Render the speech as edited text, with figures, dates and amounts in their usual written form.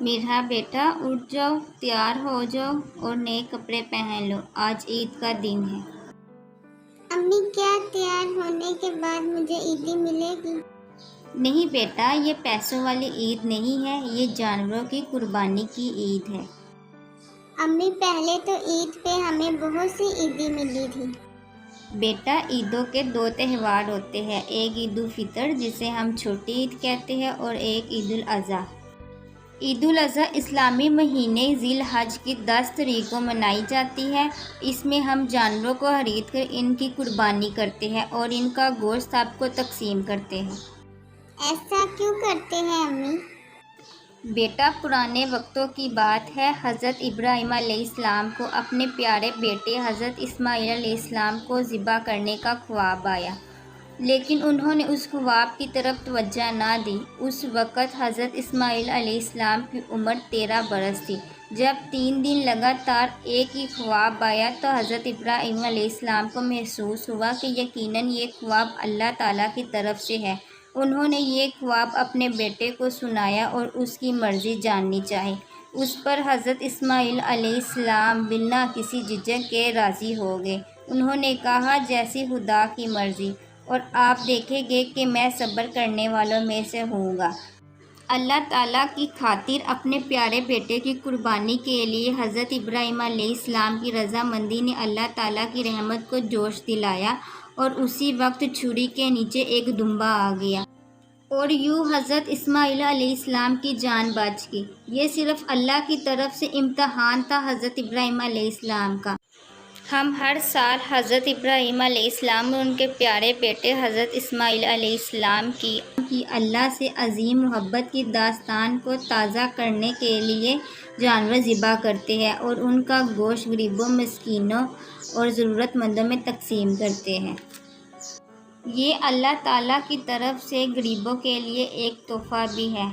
میرا بیٹا اٹھ جاؤ، تیار ہو جاؤ اور نئے کپڑے پہن لو، آج عید کا دن ہے۔ امی کیا تیار ہونے کے بعد مجھے عیدی ملے گی؟ نہیں بیٹا، یہ پیسوں والی عید نہیں ہے، یہ جانوروں کی قربانی کی عید ہے۔ امی پہلے تو عید پہ ہمیں بہت سی عیدی ملی تھی۔ بیٹا، عیدوں کے دو تہوار ہوتے ہیں، ایک عید الفطر جسے ہم چھوٹی عید کہتے ہیں اور ایک عید الاضحیٰ۔ عید الاضحیٰ اسلامی مہینے ذی الحج کی 10 تاریخ کو منائی جاتی ہے۔ اس میں ہم جانوروں کو خرید کر ان کی قربانی کرتے ہیں اور ان کا گوشت سب کو تقسیم کرتے ہیں۔ ایسا کیوں کرتے ہیں امی؟ بیٹا، پرانے وقتوں کی بات ہے، حضرت ابراہیم علیہ السلام کو اپنے پیارے بیٹے حضرت اسماعیل علیہ السلام کو ذبح کرنے کا خواب آیا، لیکن انہوں نے اس خواب کی طرف توجہ نہ دی۔ اس وقت حضرت اسماعیل علیہ السلام کی عمر 13 برس تھی۔ جب 3 دن لگاتار ایک ہی خواب آیا تو حضرت ابراہیم علیہ السلام کو محسوس ہوا کہ یقیناً یہ خواب اللہ تعالیٰ کی طرف سے ہے۔ انہوں نے یہ خواب اپنے بیٹے کو سنایا اور اس کی مرضی جاننی چاہی۔ اس پر حضرت اسماعیل علیہ السلام بنا کسی جھجک کے راضی ہو گئے۔ انہوں نے کہا، جیسی خدا کی مرضی، اور آپ دیکھیں گے کہ میں صبر کرنے والوں میں سے ہوں گا۔ اللہ تعالیٰ کی خاطر اپنے پیارے بیٹے کی قربانی کے لیے حضرت ابراہیم علیہ السلام کی رضامندی نے اللہ تعالیٰ کی رحمت کو جوش دلایا اور اسی وقت چھری کے نیچے ایک دمبا آ گیا اور یوں حضرت اسماعیل علیہ السلام کی جان بچ گئی۔ یہ صرف اللہ کی طرف سے امتحان تھا حضرت ابراہیم علیہ السلام کا۔ ہم ہر سال حضرت ابراہیم علیہ السلام اور ان کے پیارے بیٹے حضرت اسماعیل علیہ السلام کی اللہ سے عظیم محبت کی داستان کو تازہ کرنے کے لیے جانور ذبح کرتے ہیں اور ان کا گوشت غریبوں، مسکینوں اور ضرورت مندوں میں تقسیم کرتے ہیں۔ یہ اللہ تعالیٰ کی طرف سے غریبوں کے لیے ایک تحفہ بھی ہے۔